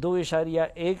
2.1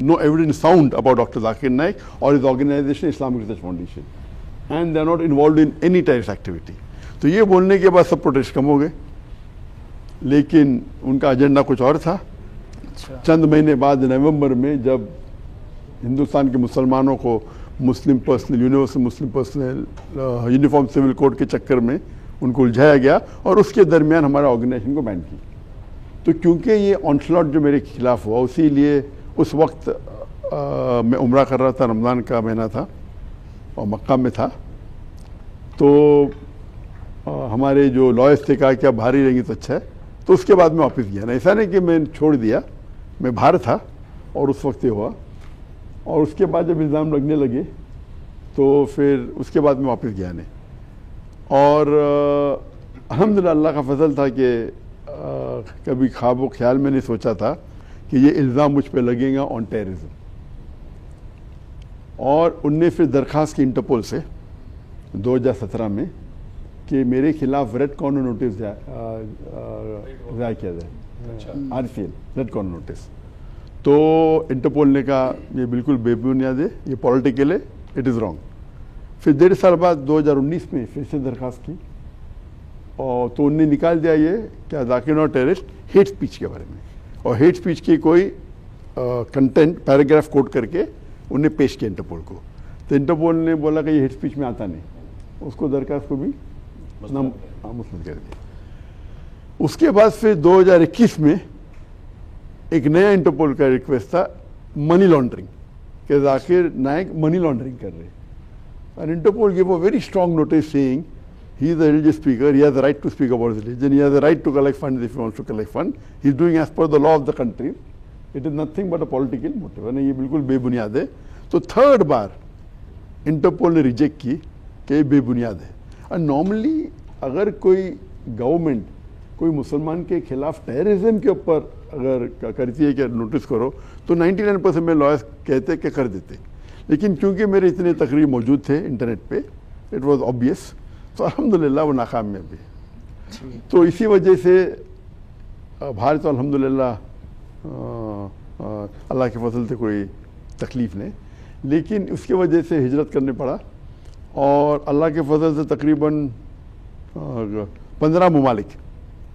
no evidence sound about Dr. Zakir Naik or his organization Islamic Research Foundation, and they are not involved in any terrorist activity. تو یہ بولنے کے بعد سب protest کم ہو گئے، لیکن ان کا ایجنڈا کچھ اور تھا. چند مہینے بعد نومبر میں جب ہندوستان کے مسلمانوں کو مسلم پرسنل یونیورسل مسلم پرسنل یونیفارم سول کوڈ کے چکر میں ان کو الجھایا گیا اور اس کے درمیان ہمارا آرگنائزیشن کو بین کی. تو کیونکہ یہ آنسلاٹ جو میرے خلاف ہوا، اسی لیے اس وقت میں عمرہ کر رہا تھا، رمضان کا مہینہ تھا اور مکہ میں تھا. تو ہمارے جو لائرس تھے کہا کہ اب باہر ہی رہیں گے تو اچھا ہے. تو اس کے بعد میں واپس گیا. ایسا نہیں کہ میں چھوڑ دیا، میں باہر تھا اور اس وقت یہ ہوا. اور اس کے بعد جب الزام لگنے لگے تو پھر اس کے بعد میں واپس گیا نہیں. اور الحمدللہ اللہ کا فضل تھا کہ کبھی خواب و خیال میں نہیں سوچا تھا کہ یہ الزام مجھ پہ لگے گا آن ٹیررزم. اور ان نے پھر درخواست کی انٹرپول سے 2017 میں کہ میرے خلاف ریڈ کارنر نوٹس ضائع کیا جائے، RCL ریڈ کارنر نوٹس. تو انٹرپول نے کہا یہ بالکل بے بنیاد ہے، یہ پولیٹیکل ہے، اٹ از رانگ. پھر 1.5 سال بعد 2019 میں پھر سے درخواست کی اور تو انہوں نے نکال دیا یہ کیا Zakir Naik terrorist hate speech کے بارے میں. اور ہیٹ اسپیچ کی کوئی کنٹینٹ پیراگراف کوٹ کر کے انہیں پیش کیا انٹرپول کو. تو انٹرپول نے بولا کہ یہ ہیٹ اسپیچ میں آتا نہیں، اس کو درخواست کو بھی مسلط کر دیا. اس کے بعد پھر 2021 میں ایک نیا انٹرپول کا ریکویسٹ تھا منی لانڈرنگ، کہ ذاکر نائک منی لانڈرنگ کر رہے. And Interpol gave a very strong notice saying he is a religious speaker, he has the right to speak about religion, he has the right to collect funds if he wants to collect funds. He is doing as per the law of the country. It is nothing but a political motive. And یہ بالکل بے بنیاد ہے. تو third بار Interpol نے reject کی کہ یہ بے بنیاد ہے. اور نارملی اگر کوئی گورنمنٹ کوئی مسلمان کے خلاف ٹیررزم کے اوپر اگر کرتی ہے کہ نوٹس کرو تو 99% میں لائرس کہتے کہ کر دیتے. لیکن کیونکہ میرے اتنے تقریر موجود تھے انٹرنیٹ پہ، اٹ واز آبویس، تو الحمدللہ وہ ناکامیاب ہے. تو اسی وجہ سے باہر تو الحمدللہ اللہ کے فضل سے کوئی تکلیف نہیں، لیکن اس کی وجہ سے ہجرت کرنے پڑا. اور اللہ کے فضل سے تقریباً 15 ممالک،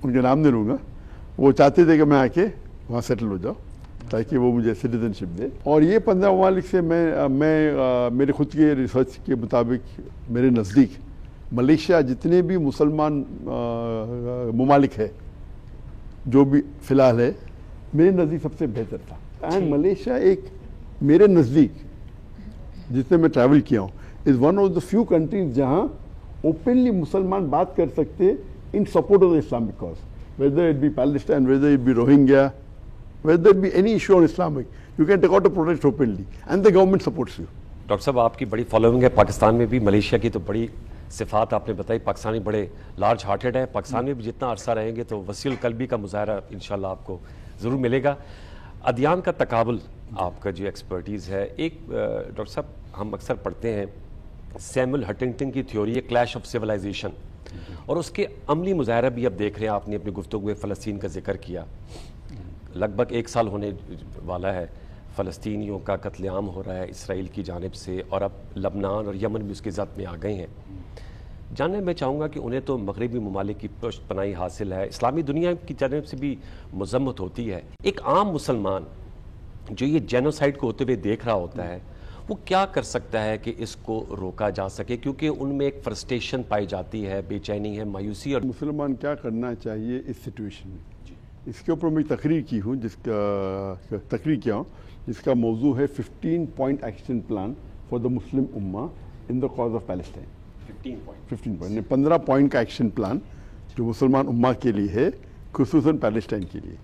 ان کے نام نہیں لوں گا، وہ چاہتے تھے کہ میں آ کے وہاں سیٹل ہو جاؤں تاکہ وہ مجھے سٹیزن شپ دے. اور یہ 15 ممالک سے میں میرے خود کے ریسرچ کے مطابق میرے نزدیک ملیشیا جتنے بھی مسلمان ممالک ہے جو بھی فی الحال ہے، میرے نزدیک سب سے بہتر تھا. اینڈ ملیشیا ایک میرے نزدیک جتنے میں ٹریول کیا ہوں as one of the few countries جہاں اوپنلی مسلمان بات کر سکتے in support of the Islamic cause, whether it be Palestine, whether it be Rohingya, whether it be any issue on Islamic, you can take out a protest openly and the government supports you. Doctor صاحب آپ کی بڑی following ہے پاکستان میں بھی، Malaysia کی تو بڑی صفات آپ نے بتائی. پاکستانی بڑے لارج ہارٹڈ ہے، پاکستان میں بھی جتنا عرصہ رہیں گے تو وسیع القلبی کا مظاہرہ انشاءاللہ آپ کو ضرور ملے گا. ادیان کا تقابل آپ کا جو ایکسپرٹیز ہے، ایک ڈاکٹر صاحب ہم اکثر پڑھتے ہیں سیمول ہنٹنگٹن کی تھیوری ہے کلیش آف سیولائزیشن، اور اس کے عملی مظاہرہ بھی اب دیکھ رہے ہیں. آپ نے اپنی گفتگو میں فلسطین کا ذکر کیا، لگ بھگ 1 سال ہونے والا ہے فلسطینیوں کا قتل عام ہو رہا ہے اسرائیل کی جانب سے، اور اب لبنان اور یمن بھی اس کے زد میں آ گئے ہیں. جاننا میں چاہوں گا کہ انہیں تو مغربی ممالک کی پشت پناہی حاصل ہے، اسلامی دنیا کی جانب سے بھی مذمت ہوتی ہے. ایک عام مسلمان جو یہ جینوسائیڈ کو ہوتے ہوئے دیکھ رہا ہوتا ہے وہ کیا کر سکتا ہے کہ اس کو روکا جا سکے؟ کیونکہ ان میں ایک فرسٹریشن پائی جاتی ہے، بے چینی ہے، مایوسی. اور مسلمان کیا کرنا چاہیے اس سچویشن میں، اس کے اوپر میں تقریر کی ہوں جس کا موضوع ہے 15 point action plan for the Muslim امہ in the cause of Palestine. 15 point 15 point کا ایکشن پلان جو مسلمان امہ کے لیے ہے، خصوصاً پیلسٹائن کے لیے.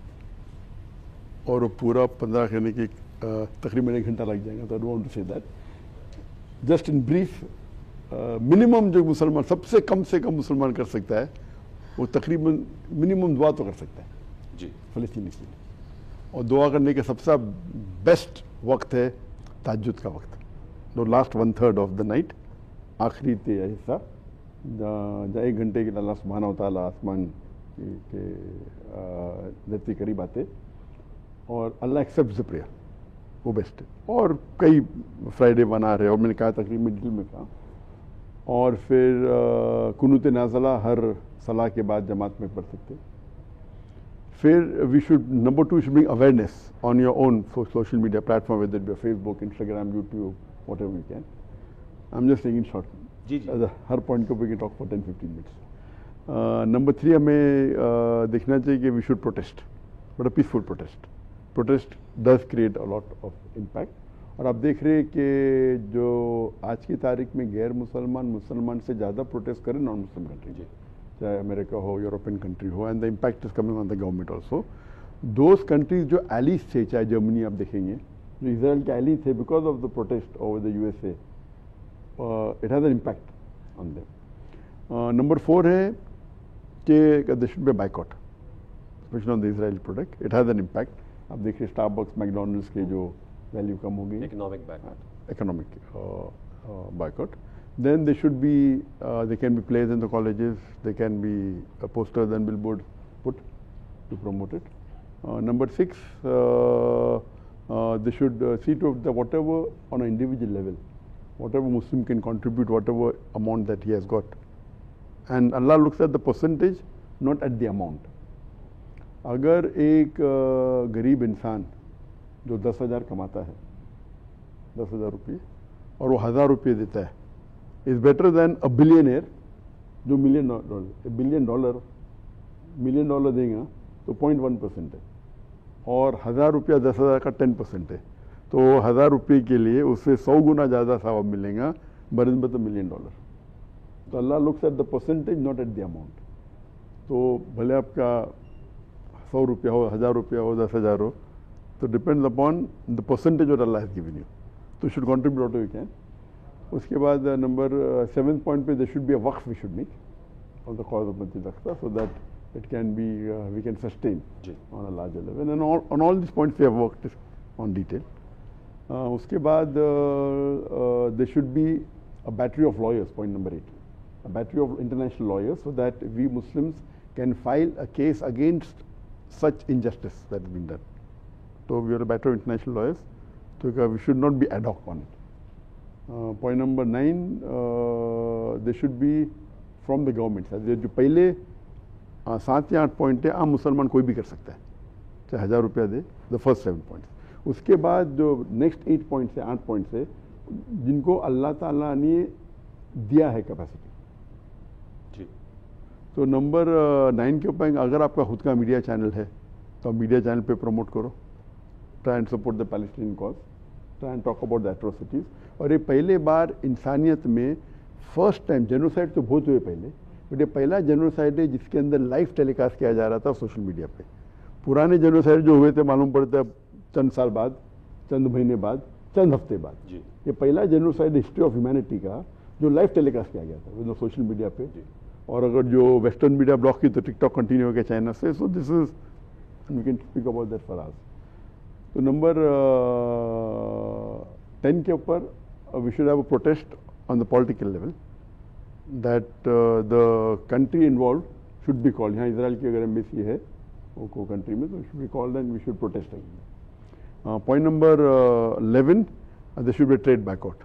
اور وہ پورا 15 کرنے کی تقریباً 1 گھنٹہ لگ جائے گا. تو I don't want to say that. Just in brief, minimum جو مسلمان سب سے کم مسلمان کر سکتا ہے وہ تقریباً منیمم دعا تو کر سکتا ہے جی فلسطین کے لیے. اور دعا کرنے کا سب سے بیسٹ وقت ہے تہجد کا وقت، جو لاسٹ 1/3 آف دا نائٹ، آخری حصہ جہاں 1 گھنٹے کے لیے اللہ سبحانہ و تعالیٰ آسمان کے دھرتی قریب آتے اور اللہ ایکسیپٹس دی پریئر. وہ بیسٹ ہے. اور کئی فرائیڈے بنا رہے اور میں نے کہا تقریب میں ڈیٹیل میں کہا. اور پھر قنوت نازلہ ہر صلاح کے بعد جماعت میں پڑھ سکتے. پھر we should number 2 should bring awareness on your own social media platform whether be Facebook Instagram YouTube whatever you can. I am just taking short. جی ہر پوائنٹ کو we can talk for 10-15 minutes. Number 3 ہمیں دیکھنا چاہیے کہ we should protest but a peaceful protest. Protest does create a lot of impact. اور آپ دیکھ رہے ہیں کہ جو آج کی تاریخ میں غیر مسلمان سے زیادہ پروٹیسٹ کریں نان مسلم کنٹری, چاہے امریکہ ہو یورپین کنٹری ہو, and the impact is coming on the government also. Those countries جو ایلیز تھے, چاہے جرمنی آپ دیکھیں گے جو اسرائیل کے ایلی تھے, because of the protest over the USA, it has an impact on them. Number 4 ہے کہ there should be a boycott especially on the Israel product. It has an impact. آپ دیکھ رہے اسٹاربکس میکڈونلڈس کے جو value کم ہو گئی, economic boycott. Then they should be, they can be plays in the colleges, they can be posters and billboards put to promote it. Number 6, they should see to that whatever on an individual level, whatever Muslim can contribute, whatever amount that he has got. And Allah looks at the percentage, not at the amount. اگر ایک غریب انسان جو 10,000 کماتا ہے, 10,000 روپئے, اور وہ 1,000 روپئے دیتا ہے, is better than a billionaire جو $1 بلین دیں گا تو 0.1% ہے, اور 1,000 روپیہ 10,000 کا 10% ہے. تو 1,000 روپئے کے لیے اسے 100 گنا زیادہ ثواب ملے گا بنسبت $1 ملین. تو اللہ looks at the percentage not at the amount. تو بھلے آپ کا 100 روپیہ ہو, 1,000 روپیہ ہو, 10,000 ہو, تو depends upon the percentage what اللہ ہیز گیون یو. تو should contribute what you can. اس کے بعد نمبر 7 پوائنٹ پہ دیر شوڈ بی اے وقف we should make of the cause of مسجد Aqsa so that it can be we can sustain on a larger level. And on all these points we have worked on detail. اس کے بعد there should be a battery of lawyers. Point number 8, a battery of international lawyers so that we Muslims can file a case against such injustice that has been done. So we are a battery of international lawyers, so we should not be ad hoc on it. Point number 9, they should be from the government. جو پہلے 7 یا 8 point ہے عام مسلمان کوئی بھی کر سکتا ہے, چاہے 1,000 روپیہ دے. the first 7 points. اس کے بعد جو نیکسٹ 8 پوائنٹس ہے, 8 پوائنٹس ہے, جن کو اللہ تعالیٰ نے دیا ہے کیپیسٹی. تو نمبر 9 کے اوپر اگر آپ کا خود کا میڈیا چینل ہے تو آپ میڈیا چینل پہ پروموٹ کرو. Try and support the Palestine cause, try and talk about the atrocities. اور یہ پہلے بار انسانیت میں فرسٹ ٹائم, جینوسائڈ تو بہت ہوئے پہلے, بٹ یہ پہلا جینوسائڈ ہے جس کے اندر لائیو ٹیلی کاسٹ کیا جا رہا تھا سوشل میڈیا پہ. پرانے جینوسائڈ جو ہوئے تھے معلوم پڑتا ہے چند سال بعد, چند مہینے بعد, چند ہفتے بعد. یہ پہلا جینوسائڈ ہسٹری آف ہیومینٹی کا جو لائیو ٹیلی کاسٹ کیا گیا تھا سوشل میڈیا پہ. اور اگر جو ویسٹرن میڈیا بلاک کی تو ٹک ٹاک کنٹینیو ہو گیا چائنا سے. So this is we can speak about that for us. تو نمبر 10 کے اوپر we should have a protest on the political level that the country involved should be called. یہاں Israel کی اگر embassy ہے وہ کنٹری میں تو should be called and we should protest again. Point number 11, there should be a trade boycott.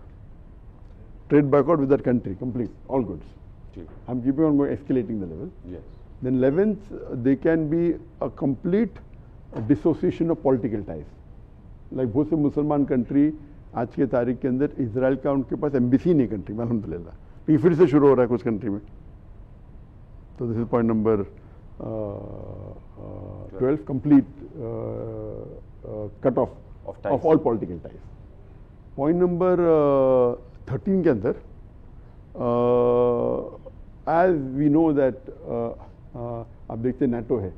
Trade boycott with that country, complete, all goods. I'm keeping on going, escalating the level. Yes. Then 11th, they can be a complete dissociation of political ties. Like بہت سے مسلمان country آج کے تاریخ کے اندر اسرائیل کا ان کے پاس embassy نہیں کنٹری میں الحمدللہ, لیکن پھر سے شروع ہو رہا ہے کچھ کنٹری میں. تو this is point number 12, complete cut off of all political ties. Point number 13 کے اندر as we know that آپ دیکھتے نیٹو ہے,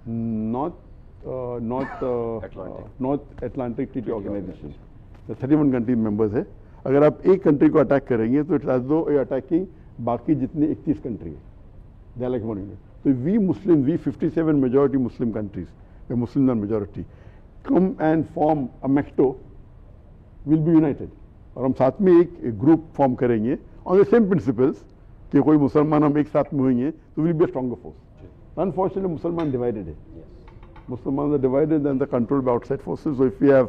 North Atlantic Treaty Organization, 31 country members ہے. اگر آپ ایک کنٹری کو اٹیک کریں گے تو اٹس ایز دو اٹیکنگ باقی جتنے 31 کنٹری ہے. They are like one unit. تو we Muslim, we 57 majority Muslim countries, we Muslim non majority, come and form a میکٹو, ول بی یونائٹیڈ. اور ہم ساتھ میں ایک گروپ فارم کریں گے آن دا سیم پرنسپلس کہ کوئی مسلمان ہم ایک ساتھ میں ہوئیں گے تو will be a stronger force. Unfortunately مسلمان ڈیوائڈیڈ ہے. Muslims are divided and they're controlled by outside forces. So if we have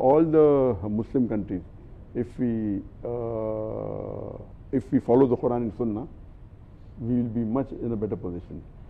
all the Muslim countries, if we follow the Quran and Sunnah, we will be much in a better position.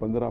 15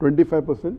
25%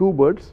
2 birds